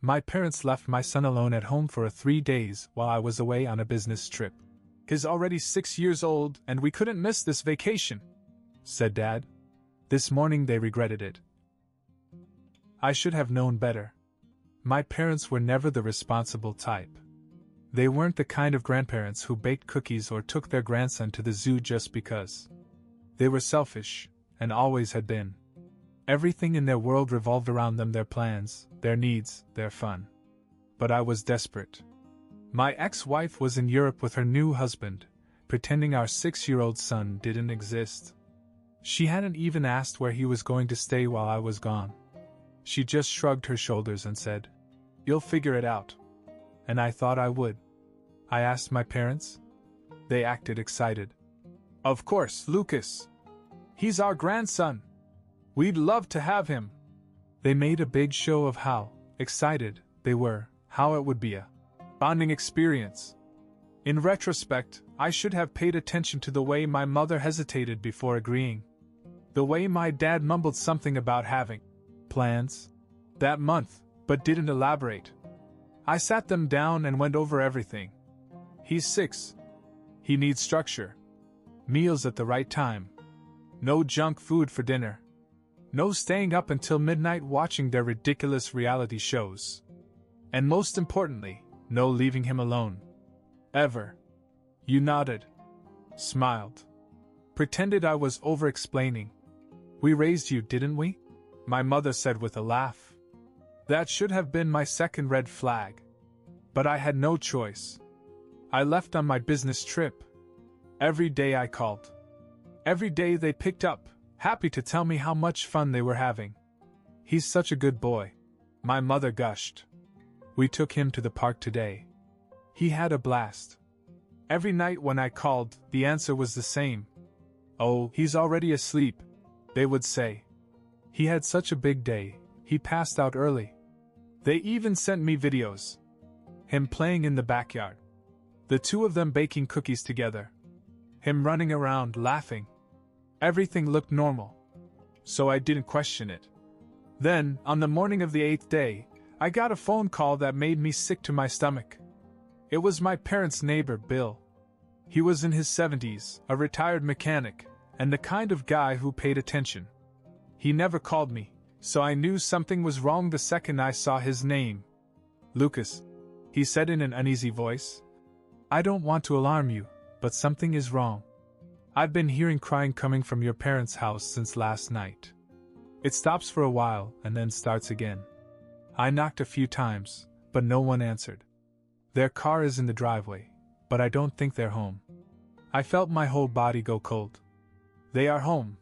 My parents left my son alone at home for 3 days while I was away on a business trip. He's already 6 years old and we couldn't miss this vacation, said Dad. This morning they regretted it. I should have known better. My parents were never the responsible type. They weren't the kind of grandparents who baked cookies or took their grandson to the zoo just because. They were selfish, and always had been. Everything in their world revolved around them, their plans, their needs, their fun. But I was desperate. My ex-wife was in Europe with her new husband, pretending our 6-year-old son didn't exist. She hadn't even asked where he was going to stay while I was gone. She just shrugged her shoulders and said, "You'll figure it out." And I thought I would. I asked my parents. They acted excited. "Of course, Lucas. He's our grandson. We'd love to have him." They made a big show of how excited they were, how it would be a bonding experience. In retrospect, I should have paid attention to the way my mother hesitated before agreeing. The way my dad mumbled something about having plans that month, but didn't elaborate. I sat them down and went over everything. He's 6. He needs structure. Meals at the right time. No junk food for dinner. No staying up until midnight watching their ridiculous reality shows. And most importantly, no leaving him alone. Ever. You nodded. Smiled. Pretended I was over-explaining. "We raised you, didn't we?" My mother said with a laugh. That should have been my second red flag. But I had no choice. I left on my business trip. Every day I called. Every day they picked up, happy to tell me how much fun they were having. "He's such a good boy," my mother gushed. "We took him to the park today. He had a blast." Every night when I called, the answer was the same. "Oh, he's already asleep," they would say. "He had such a big day, he passed out early." They even sent me videos. Him playing in the backyard. The two of them baking cookies together. Him running around, laughing. Everything looked normal. So I didn't question it. Then, on the morning of the 8th day, I got a phone call that made me sick to my stomach. It was my parents' neighbor, Bill. He was in his 70s, a retired mechanic, and the kind of guy who paid attention. He never called me, so I knew something was wrong the second I saw his name. "Lucas," he said in an uneasy voice. "I don't want to alarm you, but something is wrong. I've been hearing crying coming from your parents' house since last night. It stops for a while and then starts again. I knocked a few times, but no one answered. Their car is in the driveway, but I don't think they're home." I felt my whole body go cold. "They are home,"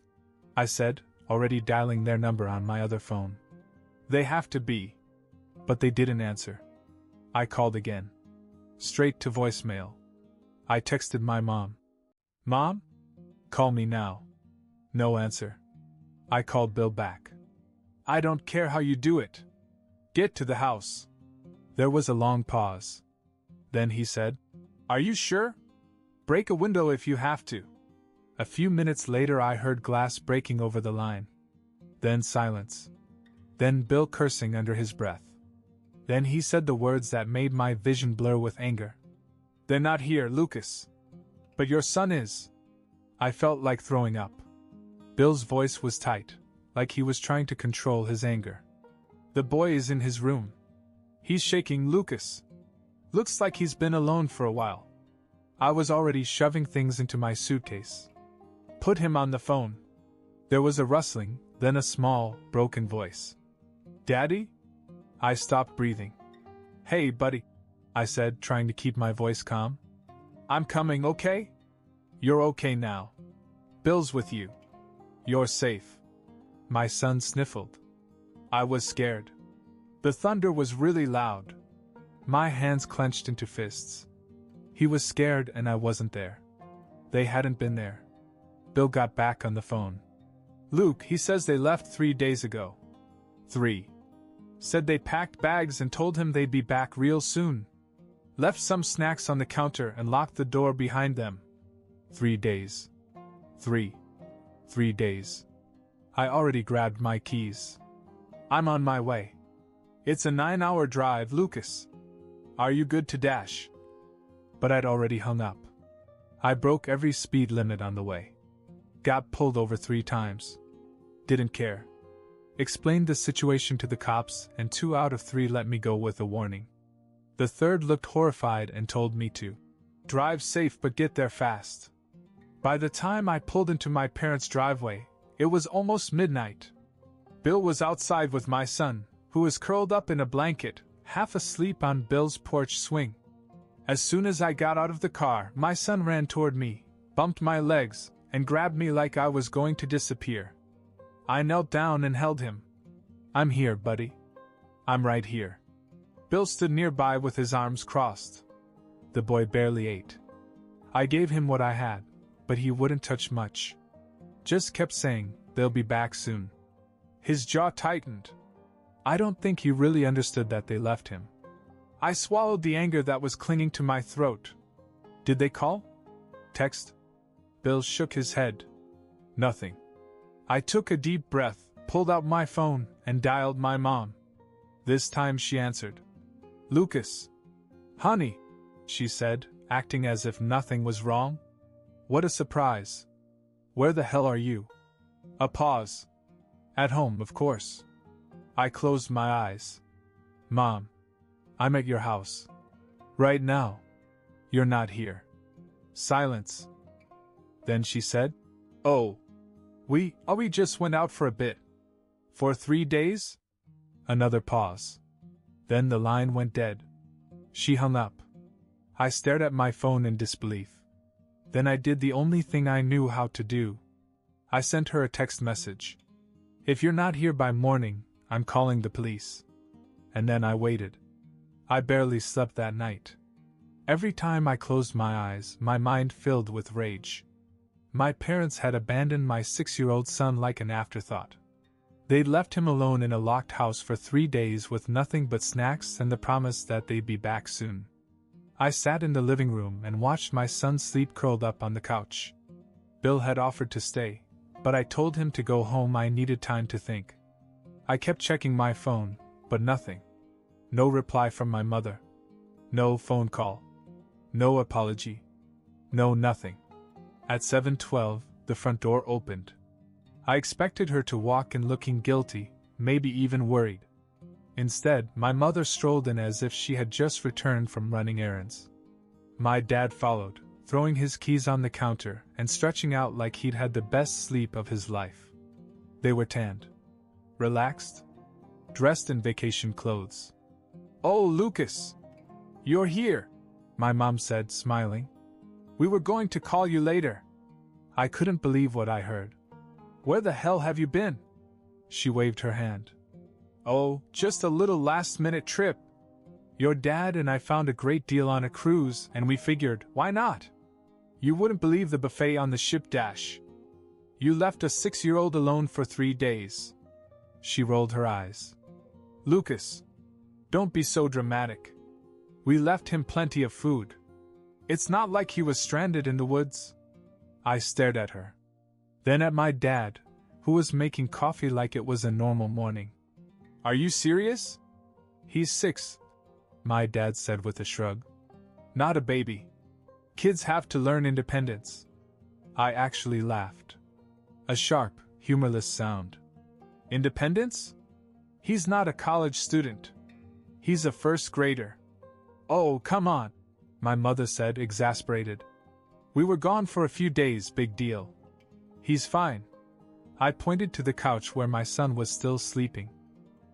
I said, already dialing their number on my other phone. "They have to be." But they didn't answer. I called again. Straight to voicemail. I texted my mom. "Mom? Call me now." No answer. I called Bill back. "I don't care how you do it. Get to the house." There was a long pause. Then he said, "Are you sure? Break a window if you have to." A few minutes later I heard glass breaking over the line. Then silence. Then Bill cursing under his breath. Then he said the words that made my vision blur with anger. "They're not here, Lucas. But your son is." I felt like throwing up. Bill's voice was tight, like he was trying to control his anger. "The boy is in his room. He's shaking, Lucas. Looks like he's been alone for a while." I was already shoving things into my suitcase. "Put him on the phone." There was a rustling, then a small, broken voice. "Daddy?" I stopped breathing. "Hey, buddy," I said, trying to keep my voice calm. "I'm coming, okay? You're okay now. Bill's with you. You're safe." My son sniffled. I was scared. The thunder was really loud. My hands clenched into fists. He was scared and I wasn't there. They hadn't been there. Bill got back on the phone. "Luke, he says they left 3 days ago." 3. Said they packed bags and told him they'd be back real soon. Left some snacks on the counter and locked the door behind them. 3 days. 3 days. I already grabbed my keys. "I'm on my way." It's a 9-hour drive, Lucas. Are you good to dash? But I'd already hung up. I broke every speed limit on the way. Got pulled over 3 times. Didn't care. Explained the situation to the cops, and 2 out of 3 let me go with a warning. The third looked horrified and told me to drive safe but get there fast. By the time I pulled into my parents' driveway, it was almost midnight. Bill was outside with my son, who was curled up in a blanket, half asleep on Bill's porch swing. As soon as I got out of the car, my son ran toward me, bumped my legs, and grabbed me like I was going to disappear. I knelt down and held him. I'm here, buddy. I'm right here. Bill stood nearby with his arms crossed. The boy barely ate. I gave him what I had, but he wouldn't touch much. Just kept saying, they'll be back soon. His jaw tightened. I don't think he really understood that they left him. I swallowed the anger that was clinging to my throat. Did they call? Text? Bill shook his head. Nothing. I took a deep breath, pulled out my phone, and dialed my mom. This time she answered. Lucas. Honey, she said, acting as if nothing was wrong. What a surprise. Where the hell are you? A pause. At home, of course. I closed my eyes. Mom. I'm at your house. Right now. You're not here. Silence. Then she said, Oh. We just went out for a bit. For 3 days? Another pause. Then the line went dead. She hung up. I stared at my phone in disbelief. Then I did the only thing I knew how to do. I sent her a text message. If you're not here by morning, I'm calling the police. And then I waited. I barely slept that night. Every time I closed my eyes, my mind filled with rage. My parents had abandoned my 6-year-old son like an afterthought. They'd left him alone in a locked house for 3 days with nothing but snacks and the promise that they'd be back soon. I sat in the living room and watched my son sleep curled up on the couch. Bill had offered to stay, but I told him to go home. I needed time to think. I kept checking my phone, but nothing. No reply from my mother. No phone call. No apology. No nothing. At 7:12, the front door opened. I expected her to walk in looking guilty, maybe even worried. Instead, my mother strolled in as if she had just returned from running errands. My dad followed, throwing his keys on the counter and stretching out like he'd had the best sleep of his life. They were tanned. Relaxed. Dressed in vacation clothes. Oh, Lucas! You're here, my mom said, smiling. We were going to call you later. I couldn't believe what I heard. Where the hell have you been? She waved her hand. Oh, just a little last-minute trip. Your dad and I found a great deal on a cruise, and we figured, why not? You wouldn't believe the buffet on the ship dash. You left a 6-year-old alone for 3 days. She rolled her eyes. Lucas, don't be so dramatic. We left him plenty of food. It's not like he was stranded in the woods. I stared at her. Then at my dad, who was making coffee like it was a normal morning. Are you serious? He's 6, my dad said with a shrug. Not a baby. Kids have to learn independence. I actually laughed. A sharp, humorless sound. Independence? He's not a college student. He's a first grader. Oh, come on, my mother said, exasperated. We were gone for a few days, big deal. He's fine. I pointed to the couch where my son was still sleeping.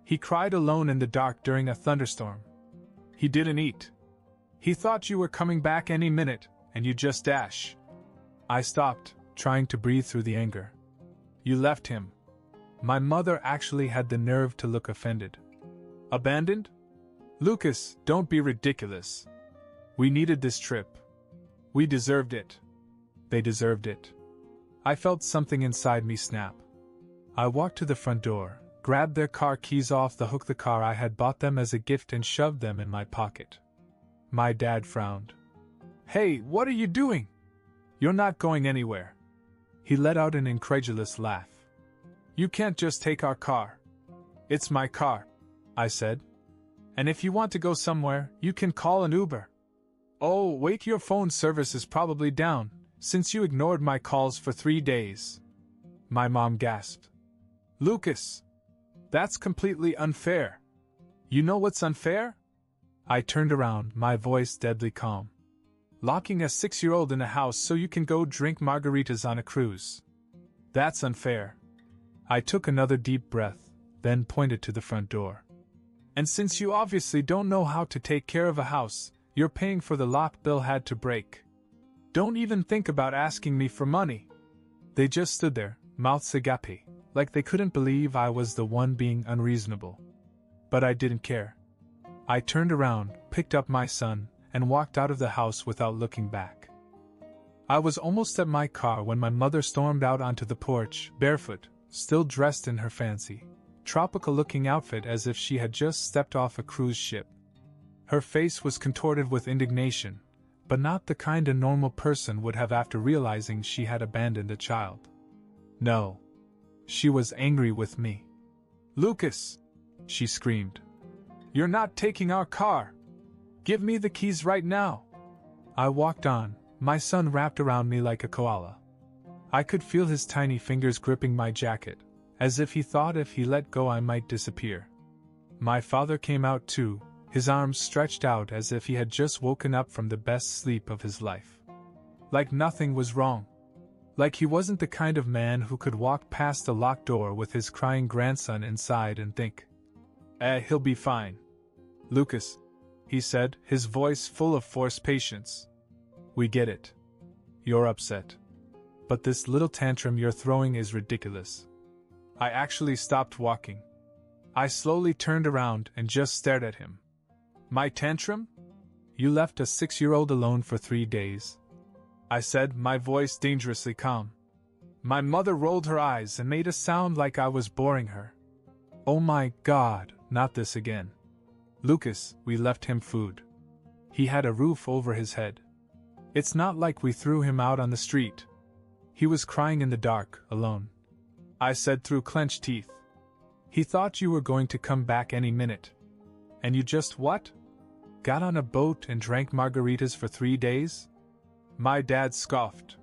He cried alone in the dark during a thunderstorm. He didn't eat. He thought you were coming back any minute, and you just dash. I stopped, trying to breathe through the anger. You left him. My mother actually had the nerve to look offended. Abandoned? Lucas, don't be ridiculous. We needed this trip. We deserved it. They deserved it. I felt something inside me snap. I walked to the front door, grabbed their car keys off the hook the car I had bought them as a gift and shoved them in my pocket. My dad frowned. Hey, what are you doing? You're not going anywhere. He let out an incredulous laugh. You can't just take our car. It's my car, I said. And if you want to go somewhere, you can call an Uber. Oh, wait, your phone service is probably down, since you ignored my calls for 3 days. My mom gasped. Lucas, that's completely unfair. You know what's unfair? I turned around, my voice deadly calm. Locking a 6-year-old in a house so you can go drink margaritas on a cruise. That's unfair. I took another deep breath, then pointed to the front door. And since you obviously don't know how to take care of a house, you're paying for the lock Bill had to break. Don't even think about asking me for money. They just stood there, mouths agape, like they couldn't believe I was the one being unreasonable. But I didn't care. I turned around, picked up my son, and walked out of the house without looking back. I was almost at my car when my mother stormed out onto the porch, barefoot, still dressed in her fancy, tropical-looking outfit as if she had just stepped off a cruise ship. Her face was contorted with indignation, but not the kind a normal person would have after realizing she had abandoned a child. No. She was angry with me. Lucas! She screamed. You're not taking our car! Give me the keys right now! I walked on, my son wrapped around me like a koala. I could feel his tiny fingers gripping my jacket, as if he thought if he let go I might disappear. My father came out too, his arms stretched out as if he had just woken up from the best sleep of his life. Like nothing was wrong. Like he wasn't the kind of man who could walk past a locked door with his crying grandson inside and think, he'll be fine. Lucas, he said, his voice full of forced patience. We get it. You're upset. But this little tantrum you're throwing is ridiculous. I actually stopped walking. I slowly turned around and just stared at him. My tantrum? You left a 6-year-old alone for 3 days. I said, my voice dangerously calm. My mother rolled her eyes and made a sound like I was boring her. Oh my God, not this again. Lucas, we left him food. He had a roof over his head. It's not like we threw him out on the street. He was crying in the dark, alone. I said through clenched teeth. He thought you were going to come back any minute. And you just what? Got on a boat and drank margaritas for 3 days? My dad scoffed.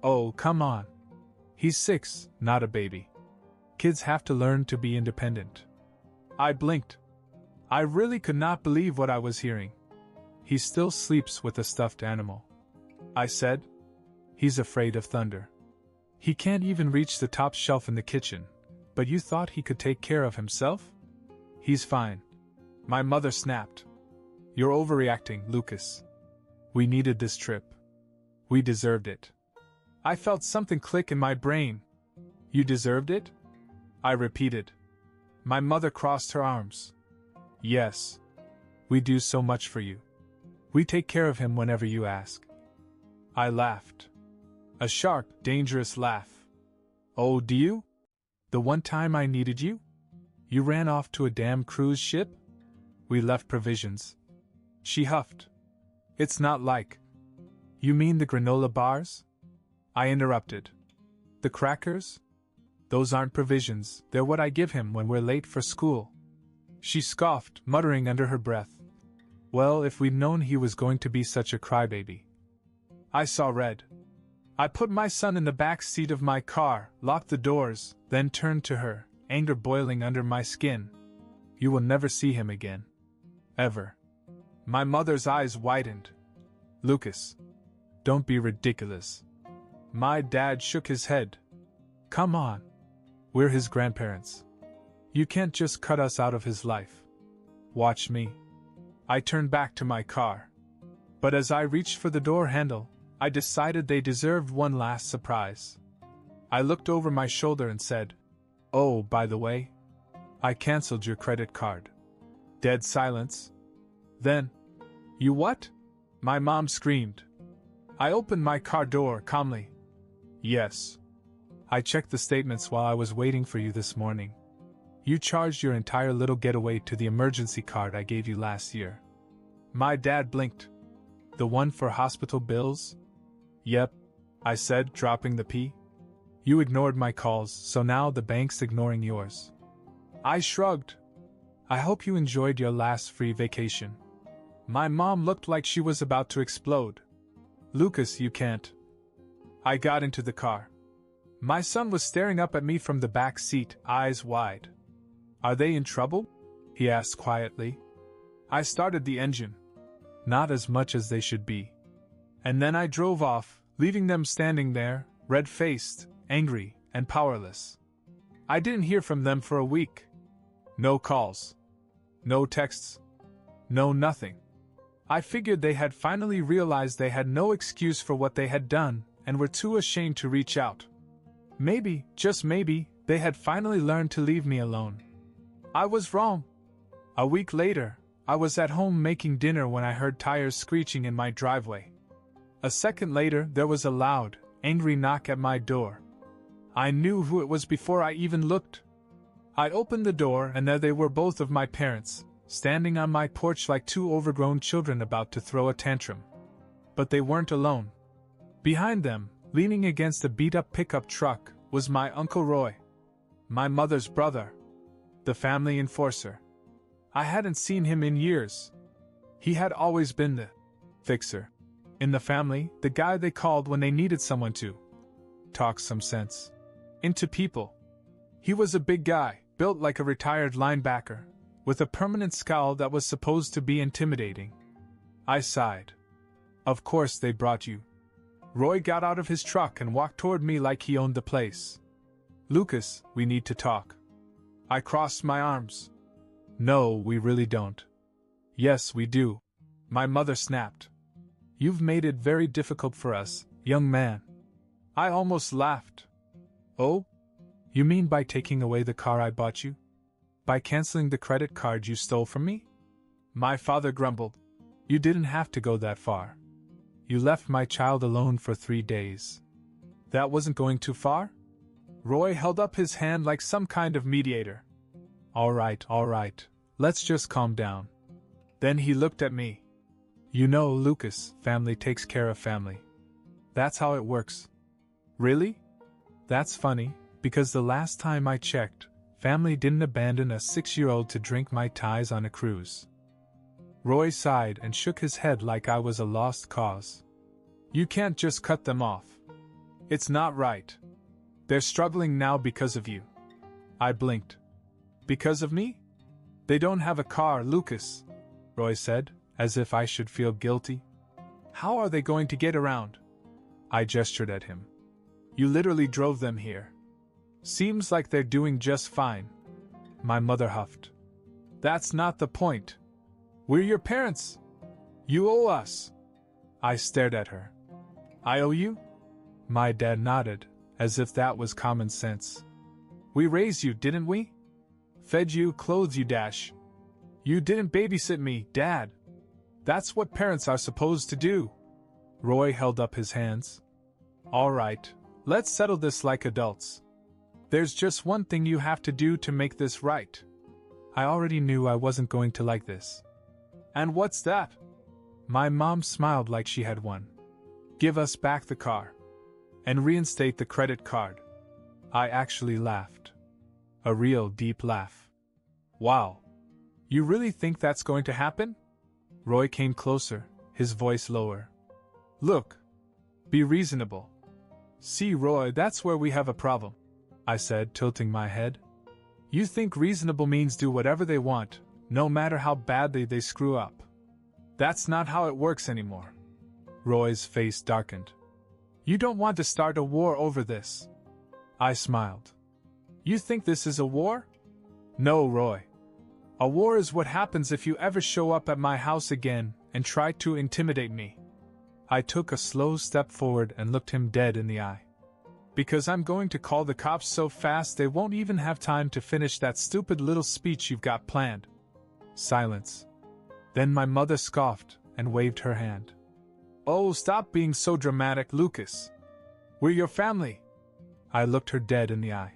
Oh, come on. He's 6, not a baby. Kids have to learn to be independent. I blinked. I really could not believe what I was hearing. He still sleeps with a stuffed animal. I said. He's afraid of thunder. He can't even reach the top shelf in the kitchen, but you thought he could take care of himself? He's fine. My mother snapped. You're overreacting, Lucas. We needed this trip. We deserved it. I felt something click in my brain. You deserved it? I repeated. My mother crossed her arms. Yes. We do so much for you. We take care of him whenever you ask. I laughed. A sharp, dangerous laugh. Oh, do you? The one time I needed you? You ran off to a damn cruise ship? We left provisions. She huffed. It's not like. You mean the granola bars? I interrupted. The crackers? Those aren't provisions, they're what I give him when we're late for school. She scoffed, muttering under her breath. Well, if we'd known he was going to be such a crybaby. I saw red. I put my son in the back seat of my car, locked the doors, then turned to her, anger boiling under my skin. You will never see him again. Ever. My mother's eyes widened. Lucas. Don't be ridiculous. My dad shook his head. Come on. We're his grandparents. You can't just cut us out of his life. Watch me. I turned back to my car. But as I reached for the door handle, I decided they deserved one last surprise. I looked over my shoulder and said, Oh, by the way, I canceled your credit card. Dead silence. Then, you what? My mom screamed. I opened my car door calmly. Yes. I checked the statements while I was waiting for you this morning. You charged your entire little getaway to the emergency card I gave you last year. My dad blinked. The one for hospital bills? Yep, I said, dropping the P. You ignored my calls, so now the bank's ignoring yours. I shrugged. I hope you enjoyed your last free vacation. My mom looked like she was about to explode. Lucas, you can't. I got into the car. My son was staring up at me from the back seat, eyes wide. Are they in trouble? He asked quietly. I started the engine. Not as much as they should be. And then I drove off, leaving them standing there, red-faced, angry, and powerless. I didn't hear from them for a week. No calls. No texts. No nothing. I figured they had finally realized they had no excuse for what they had done and were too ashamed to reach out. Maybe, just maybe, they had finally learned to leave me alone. I was wrong. A week later, I was at home making dinner when I heard tires screeching in my driveway. A second later, there was a loud, angry knock at my door. I knew who it was before I even looked. I opened the door and there they were, both of my parents, standing on my porch like two overgrown children about to throw a tantrum. But they weren't alone. Behind them, leaning against a beat-up pickup truck, was my Uncle Roy. My mother's brother. The family enforcer. I hadn't seen him in years. He had always been the fixer in the family, the guy they called when they needed someone to talk some sense into people. He was a big guy, built like a retired linebacker, with a permanent scowl that was supposed to be intimidating. I sighed. Of course they brought you. Roy got out of his truck and walked toward me like he owned the place. Lucas, we need to talk. I crossed my arms. No, we really don't. Yes, we do. My mother snapped. You've made it very difficult for us, young man. I almost laughed. Oh? You mean by taking away the car I bought you? By canceling the credit card you stole from me? My father grumbled. You didn't have to go that far. You left my child alone for 3 days. That wasn't going too far? Roy held up his hand like some kind of mediator. All right. Let's just calm down. Then he looked at me. You know, Lucas, family takes care of family. That's how it works. Really? That's funny, because the last time I checked, family didn't abandon a 6-year-old to drink Mai Tais on a cruise. Roy sighed and shook his head like I was a lost cause. You can't just cut them off. It's not right. They're struggling now because of you. I blinked. Because of me? They don't have a car, Lucas, Roy said, as if I should feel guilty. How are they going to get around? I gestured at him. You literally drove them here. Seems like they're doing just fine. My mother huffed. That's not the point. We're your parents. You owe us. I stared at her. I owe you? My dad nodded, as if that was common sense. We raised you, didn't we? Fed you, clothed you, dash. You didn't babysit me, Dad. That's what parents are supposed to do. Roy held up his hands. All right, let's settle this like adults. There's just one thing you have to do to make this right. I already knew I wasn't going to like this. And what's that? My mom smiled like she had won. Give us back the car. And reinstate the credit card. I actually laughed. A real deep laugh. Wow. You really think that's going to happen? Roy came closer, his voice lower. Look. Be reasonable. See, Roy, that's where we have a problem, I said, tilting my head. You think reasonable means do whatever they want, no matter how badly they screw up. That's not how it works anymore. Roy's face darkened. You don't want to start a war over this. I smiled. You think this is a war? No, Roy. A war is what happens if you ever show up at my house again and try to intimidate me. I took a slow step forward and looked him dead in the eye. Because I'm going to call the cops so fast they won't even have time to finish that stupid little speech you've got planned. Silence. Then my mother scoffed and waved her hand. Oh, stop being so dramatic, Lucas. We're your family. I looked her dead in the eye.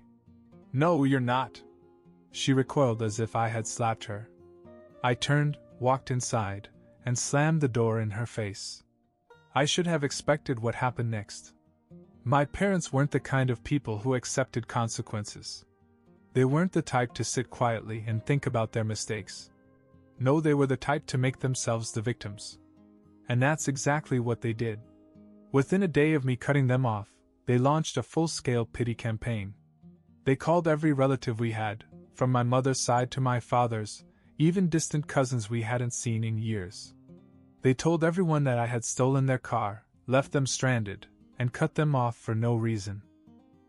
No, you're not. She recoiled as if I had slapped her. I turned, walked inside, and slammed the door in her face. I should have expected what happened next. My parents weren't the kind of people who accepted consequences. They weren't the type to sit quietly and think about their mistakes. No, they were the type to make themselves the victims. And that's exactly what they did. Within a day of me cutting them off, they launched a full-scale pity campaign. They called every relative we had, from my mother's side to my father's, even distant cousins we hadn't seen in years. They told everyone that I had stolen their car, left them stranded, and cut them off for no reason.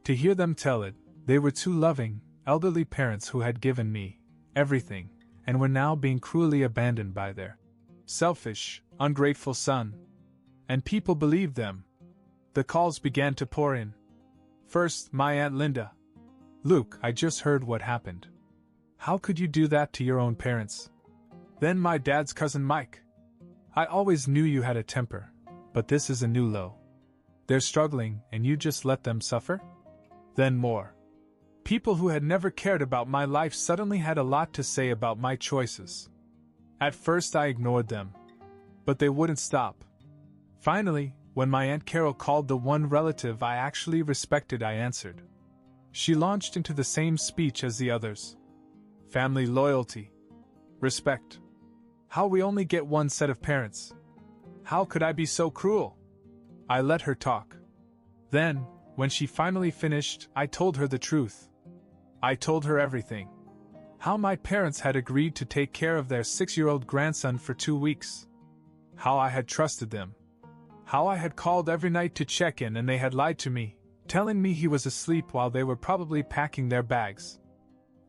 To hear them tell it, they were two loving, elderly parents who had given me everything, and were now being cruelly abandoned by their selfish, ungrateful son. And people believed them. The calls began to pour in. First, my Aunt Linda. "Luke, I just heard what happened. How could you do that to your own parents?" Then my dad's cousin Mike. "I always knew you had a temper, but this is a new low. They're struggling and you just let them suffer?" Then more. People who had never cared about my life suddenly had a lot to say about my choices. At first I ignored them, but they wouldn't stop. Finally, when my Aunt Carol called the one relative I actually respected, I answered. She launched into the same speech as the others. Family loyalty. Respect. How we only get one set of parents. How could I be so cruel? I let her talk. Then, when she finally finished, I told her the truth. I told her everything. How my parents had agreed to take care of their 6-year-old grandson for 2 weeks. How I had trusted them. How I had called every night to check in and they had lied to me, telling me he was asleep while they were probably packing their bags.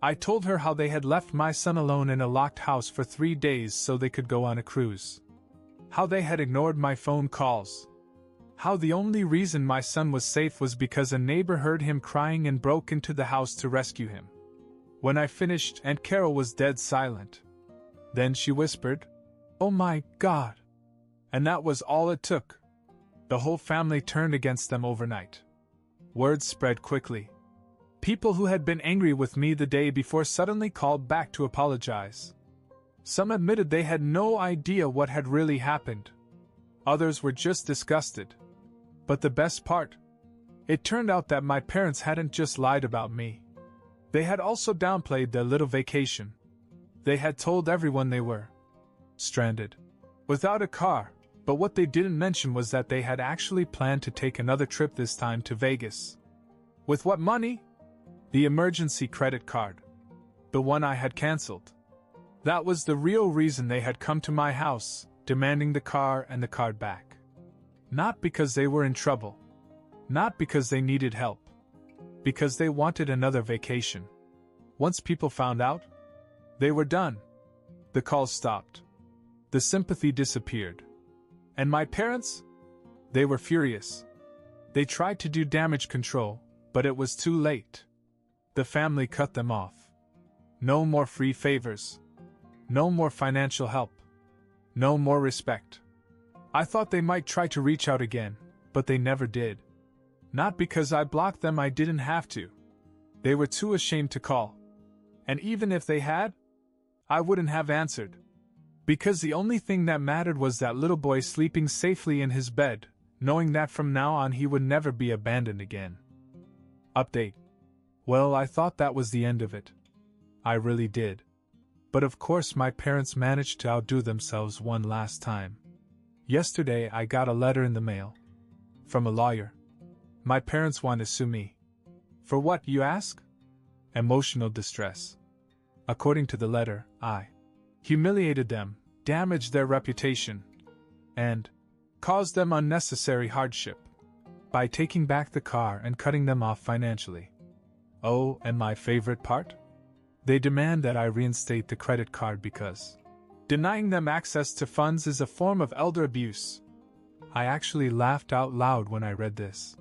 I told her how they had left my son alone in a locked house for 3 days so they could go on a cruise. How they had ignored my phone calls. How the only reason my son was safe was because a neighbor heard him crying and broke into the house to rescue him. When I finished, Aunt Carol was dead silent. Then she whispered, "Oh my God." And that was all it took. The whole family turned against them overnight. Word spread quickly. People who had been angry with me the day before suddenly called back to apologize. Some admitted they had no idea what had really happened. Others were just disgusted. But the best part? It turned out that my parents hadn't just lied about me. They had also downplayed their little vacation. They had told everyone they were stranded, without a car, but what they didn't mention was that they had actually planned to take another trip, this time to Vegas. With what money? The emergency credit card. The one I had canceled. That was the real reason they had come to my house, demanding the car and the card back. Not because they were in trouble. Not because they needed help. Because they wanted another vacation. Once people found out, they were done. The calls stopped. The sympathy disappeared. And my parents? They were furious. They tried to do damage control, but it was too late. The family cut them off. No more free favors. No more financial help. No more respect. I thought they might try to reach out again, but they never did. Not because I blocked them, I didn't have to. They were too ashamed to call. And even if they had, I wouldn't have answered. Because the only thing that mattered was that little boy sleeping safely in his bed, knowing that from now on he would never be abandoned again. Update. Well, I thought that was the end of it. I really did. But of course my parents managed to outdo themselves one last time. Yesterday I got a letter in the mail. From a lawyer. My parents want to sue me. For what, you ask? Emotional distress. According to the letter, I humiliated them, damaged their reputation, and caused them unnecessary hardship by taking back the car and cutting them off financially. Oh, and my favorite part? They demand that I reinstate the credit card because denying them access to funds is a form of elder abuse. I actually laughed out loud when I read this.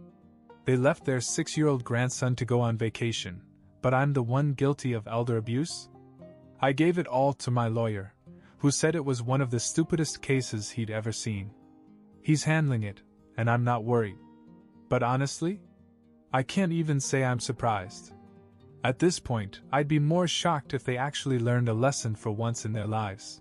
They left their 6-year-old grandson to go on vacation, but I'm the one guilty of elder abuse? I gave it all to my lawyer, who said it was one of the stupidest cases he'd ever seen. He's handling it, and I'm not worried. But honestly, I can't even say I'm surprised. At this point, I'd be more shocked if they actually learned a lesson for once in their lives.